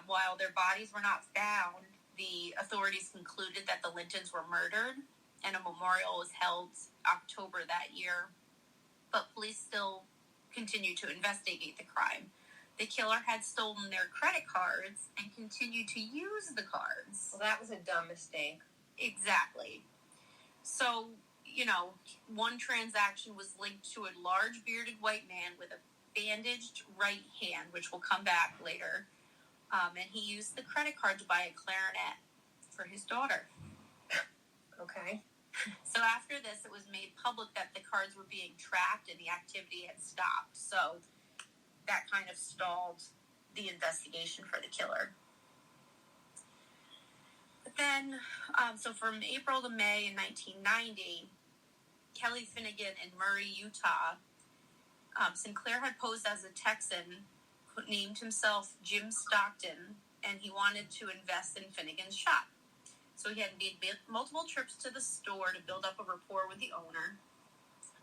While their bodies were not found, the authorities concluded that the Lintons were murdered, and a memorial was held October that year. But police still continued to investigate the crime. The killer had stolen their credit cards and continued to use the cards. Well, that was a dumb mistake. Exactly. So, one transaction was linked to a large bearded white man with a bandaged right hand, which will come back later. And he used the credit card to buy a clarinet for his daughter. Okay. So after this, it was made public that the cards were being tracked and the activity had stopped. So that kind of stalled the investigation for the killer. But then, so from April to May in 1990, Kelly Finnegan in Murray, Utah, Sinclair had posed as a Texan who named himself Jim Stockton, and he wanted to invest in Finnegan's shop. So he had made multiple trips to the store to build up a rapport with the owner.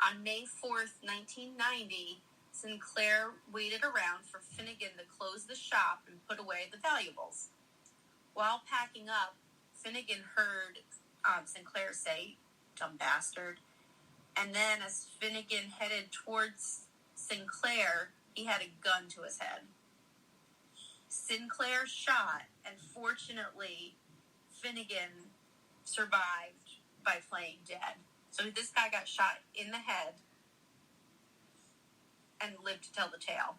On May 4th, 1990, Sinclair waited around for Finnegan to close the shop and put away the valuables. While packing up, Finnegan heard Sinclair say, "Dumb bastard." And then as Finnegan headed towards Sinclair, he had a gun to his head. Sinclair shot, and fortunately, Finnegan survived by playing dead. So this guy got shot in the head and lived to tell the tale.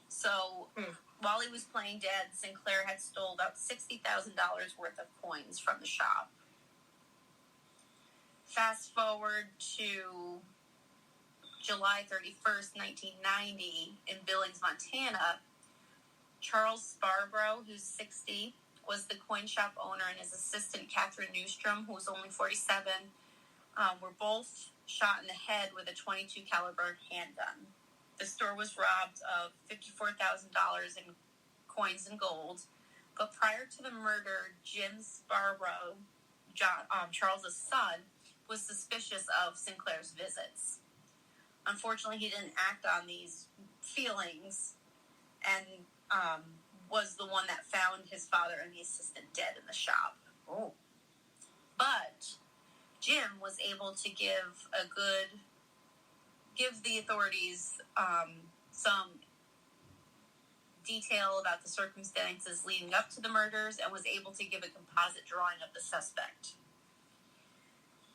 So while he was playing dead, Sinclair had stole about $60,000 worth of coins from the shop. Fast forward to July 31st, 1990, in Billings, Montana, Charles Scarborough, who's 60, was the coin shop owner, and his assistant, Catherine Newstrom, who was only 47, were both shot in the head with a .22 caliber handgun. The store was robbed of $54,000 in coins and gold, but prior to the murder, Jim Scarborough, Charles's son, was suspicious of Sinclair's visits. Unfortunately, he didn't act on these feelings and was the one that found his father and the assistant dead in the shop. Oh. But Jim was able to give the authorities some detail about the circumstances leading up to the murders and was able to give a composite drawing of the suspect.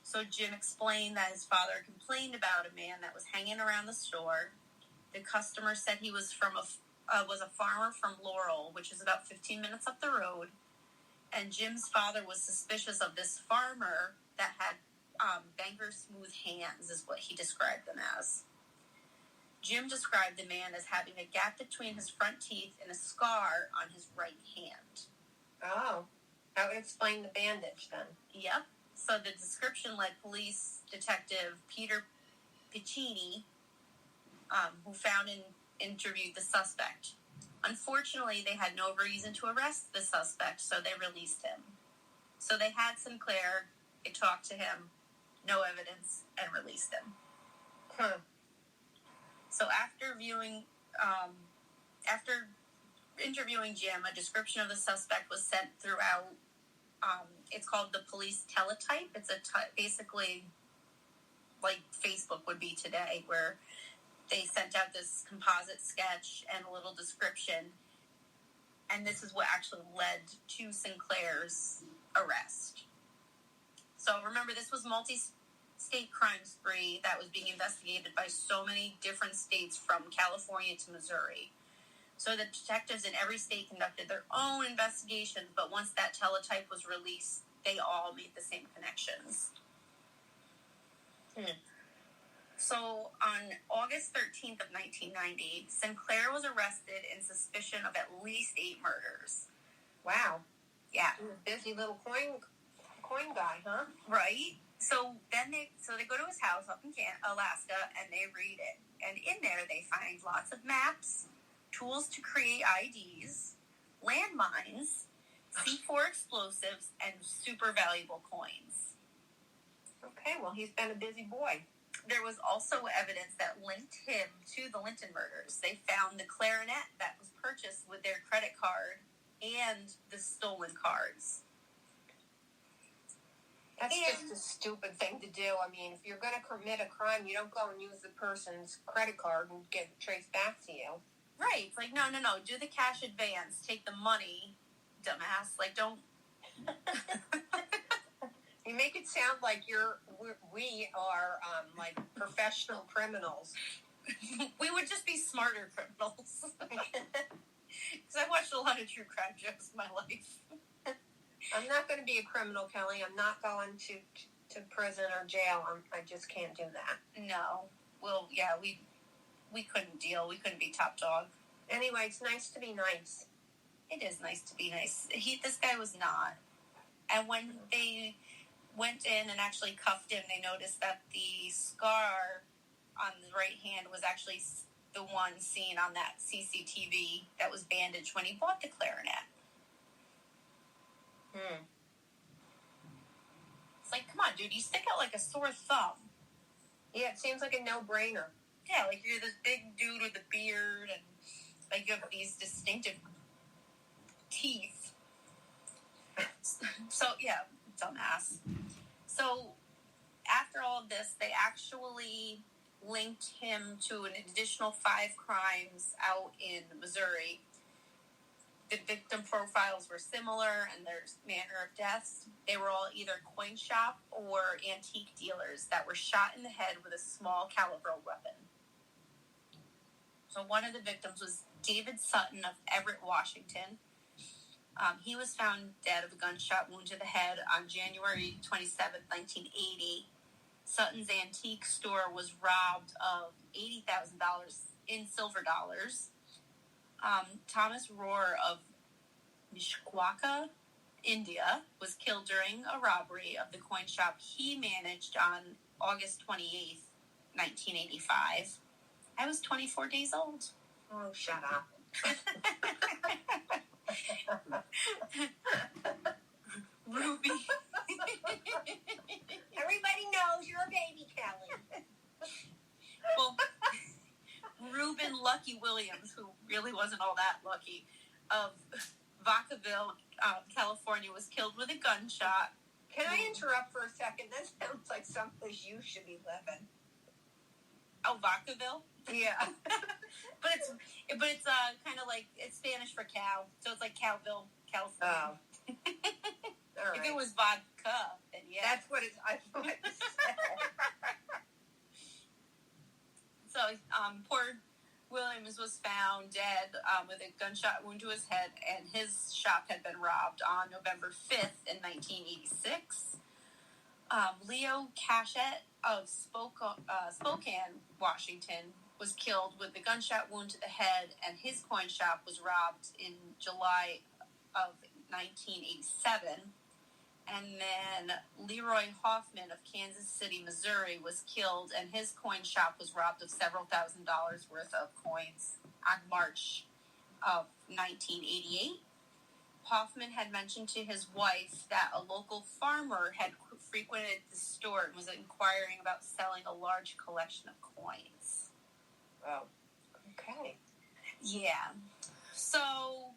So Jim explained that his father complained about a man that was hanging around the store. The customer said he was was a farmer from Laurel, which is about 15 minutes up the road. And Jim's father was suspicious of this farmer that had banker smooth hands, is what he described them as. Jim described the man as having a gap between his front teeth and a scar on his right hand. Oh, that would explain the bandage then. Yep. So the description led police detective Peter Piccini, who found and interviewed the suspect. Unfortunately, they had no reason to arrest the suspect, so they released him. So they had Sinclair, they talked to him, no evidence, and released him. So after interviewing Jim, a description of the suspect was sent throughout. It's called the police teletype. It's basically like Facebook would be today, where they sent out this composite sketch and a little description. And this is what actually led to Sinclair's arrest. So remember, this was multi-state crime spree that was being investigated by so many different states from California to Missouri. So the detectives in every state conducted their own investigations, but once that teletype was released, they all made the same connections. So on August 13th of 1990, Sinclair was arrested in suspicion of at least 8 murders. Wow. Yeah. Busy little coin guy, huh? Right. So they go to his house up in Alaska and they read it. And in there they find lots of maps, tools to create IDs, landmines, C4 explosives, and super valuable coins. Okay, well, he's been a busy boy. There was also evidence that linked him to the Linton murders. They found the clarinet that was purchased with and the stolen cards. That's just a stupid thing to do. I mean, if you're going to commit a crime, you don't go and use the person's credit card and get it traced back to you. Right. It's like, no. Do the cash advance. Take the money, dumbass. Like, don't... You make it sound like we are like professional criminals. We would just be smarter criminals. Because I've watched a lot of true crime shows in my life. I'm not going to be a criminal, Kelly. I'm not going to prison or jail. I just can't do that. No. Well, yeah, we couldn't deal. We couldn't be top dog. Anyway, it's nice to be nice. It is nice to be nice. This guy was not. And when they went in and actually cuffed him, they noticed that the scar on the right hand was actually the one seen on that CCTV that was bandaged when he bought the clarinet. It's like, come on, dude, you stick out like a sore thumb. Yeah, it seems like a no-brainer. Yeah, like you're this big dude with a beard and like you have these distinctive teeth. So, yeah, dumbass. So, after all of this, they actually linked him to an additional 5 crimes out in Missouri. The victim profiles were similar and their manner of deaths. They were all either coin shop or antique dealers that were shot in the head with a small caliber weapon. So one of the victims was David Sutton of Everett, Washington. He was found dead of a gunshot wound to the head on January 27, 1980. Sutton's antique store was robbed of $80,000 in silver dollars. Thomas Rohr of Mishawaka, India, was killed during a robbery of the coin shop he managed on August 28th, 1985. I was 24 days old. Oh, shut up. Ruby. Everybody knows you're a baby, Kelly. Well, Reuben Lucky Williams, who really wasn't all that lucky, of Vacaville, California, was killed with a gunshot. Can I interrupt for a second? That sounds like someplace you should be living. Oh, Vacaville? Yeah. but it's kind of like, it's Spanish for cow, so it's like Cowville, California. Oh. All right. If it was vodka, then yeah. That's what it's, I thought it said. So, poor Williams was found dead with a gunshot wound to his head, and his shop had been robbed on November 5th in 1986. Leo Cachette of Spokane, Washington, was killed with a gunshot wound to the head, and his coin shop was robbed in July of 1987. And then Leroy Hoffman of Kansas City, Missouri, was killed, and his coin shop was robbed of several $1,000s worth of coins on March of 1988. Hoffman had mentioned to his wife that a local farmer had frequented the store and was inquiring about selling a large collection of coins. Oh, okay. Yeah. So,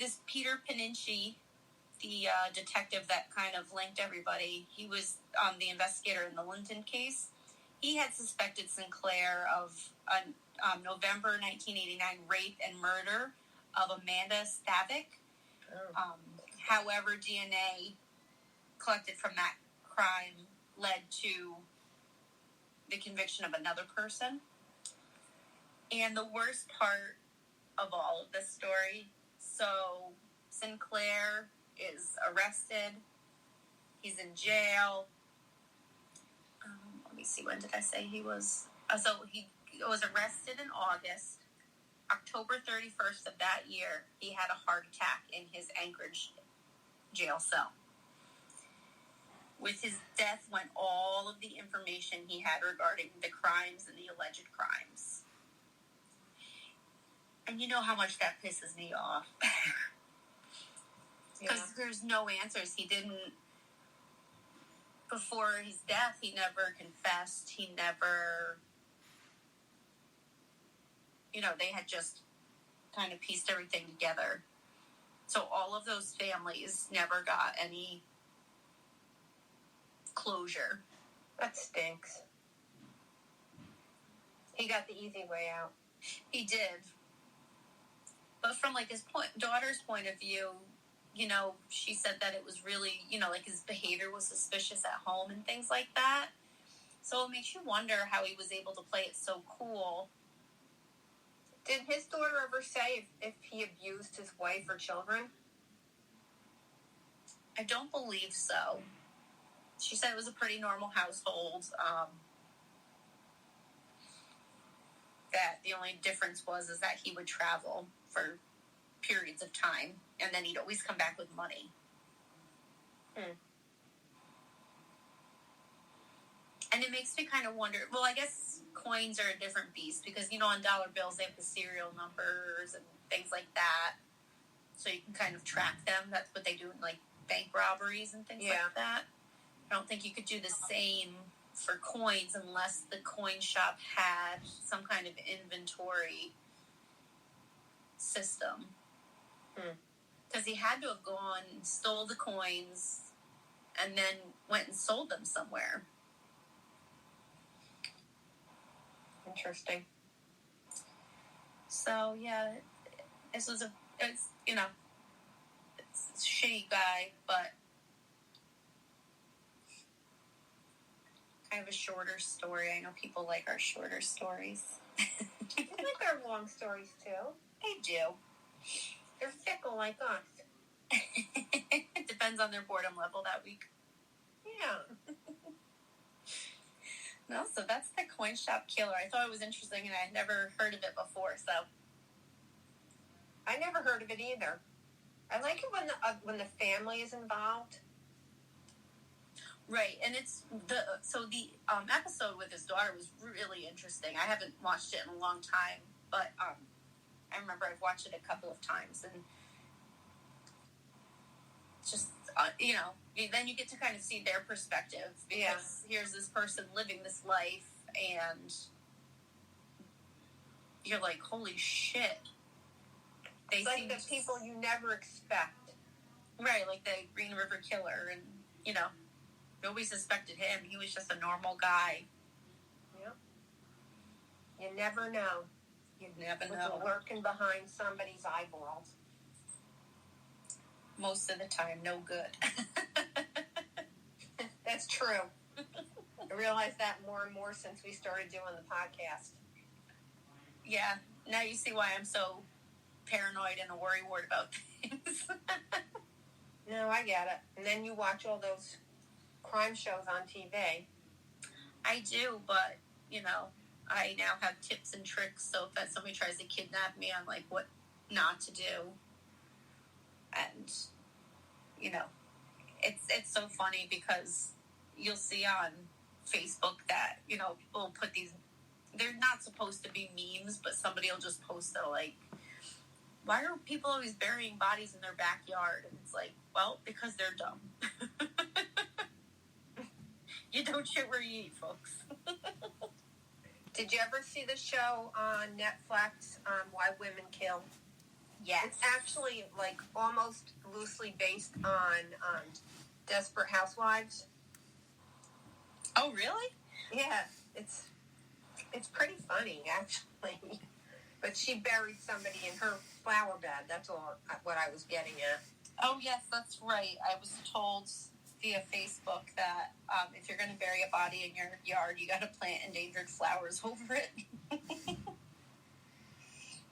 this Peter Paninci, the detective that kind of linked everybody, he was the investigator in the Linton case. He had suspected Sinclair of a November 1989 rape and murder of Amanda Stavik. Oh. However, DNA collected from that crime led to the conviction of another person. And the worst part of all of this story, so Sinclair is arrested. He's in jail. Let me see, when did I say he was? So he was arrested in August. October 31st of that year, he had a heart attack in his Anchorage jail cell. With his death went all of the information he had regarding the crimes and the alleged crimes. And you know how much that pisses me off. Because there's no answers. He didn't, before his death, he never confessed. He never, they had just kind of pieced everything together. So all of those families never got any closure. That stinks. He got the easy way out. He did. But from, like, his daughter's point of view, you know, she said that it was really, you know, like, his behavior was suspicious at home and things like that. So it makes you wonder how he was able to play it so cool. Did his daughter ever say if he abused his wife or children? I don't believe so. She said it was a pretty normal household. That the only difference was that he would travel for periods of time, and then he'd always come back with money. And it makes me kind of wonder, well, I guess coins are a different beast, because, you know, on dollar bills they have the serial numbers and things like that, so you can kind of track them. That's what they do in, like, bank robberies and things like that. I don't think you could do the same for coins unless the coin shop had some kind of inventory system. Because he had to have gone and stole the coins and then went and sold them somewhere. Interesting. So, yeah, it's you know, it's a shitty guy, but kind of a shorter story. I know people like our shorter stories. I like our long stories, too. I do. They're fickle like us. It depends on their boredom level that week. Yeah. No, so that's the coin shop killer. I thought it was interesting, and I had never heard of it before, so. I never heard of it either. I like it when the family is involved. Right, and it's the episode with his daughter was really interesting. I haven't watched it in a long time, but I remember I've watched it a couple of times, and just you know, then you get to kind of see their perspective, because here's this person living this life, and you're like, holy shit. It's like the people you never expect. Right, like the Green River Killer, and, you know, nobody suspected him. He was just a normal guy. Yep. You never know. You never know. Lurking behind somebody's eyeballs. Most of the time, no good. That's true. I realize that more and more since we started doing the podcast. Yeah. Now you see why I'm so paranoid and a worrywart about things. No, I get it. And then you watch all those crime shows on TV. I do, but, you know, I now have tips and tricks, so if somebody tries to kidnap me, I'm like, what not to do. And, you know, it's so funny because you'll see on Facebook that, you know, people put these, they're not supposed to be memes, but somebody will just post it like, why are people always burying bodies in their backyard? And it's like, well, because they're dumb. You don't shit where you eat, folks. Did you ever see the show on Netflix, Why Women Kill? Yes. It's actually, like, almost loosely based on Desperate Housewives. Oh, really? Yeah, it's pretty funny, actually. But she buried somebody in her flower bed. That's all what I was getting at. Oh, yes, that's right. I was told via Facebook that if you're going to bury a body in your yard, you got to plant endangered flowers over it.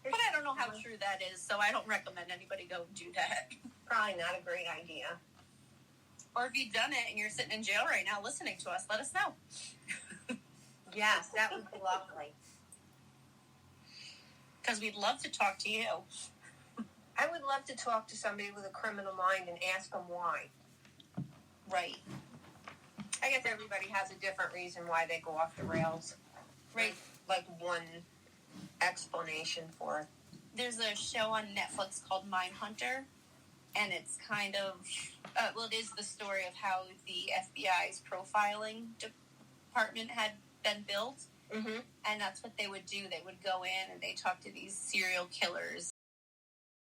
But I don't know how true that is, so I don't recommend anybody go and do that. Probably not a great idea. Or if you've done it and you're sitting in jail right now listening to us, let us know. Yes, that would be lovely. Because we'd love to talk to you. I would love to talk to somebody with a criminal mind and ask them why. Right. I guess everybody has a different reason why they go off the rails. Right. Like one explanation for it. There's a show on Netflix called Mindhunter, and it's kind of, it is the story of how the FBI's profiling department had been built. Mm-hmm. And that's what they would do. They would go in and they talk to these serial killers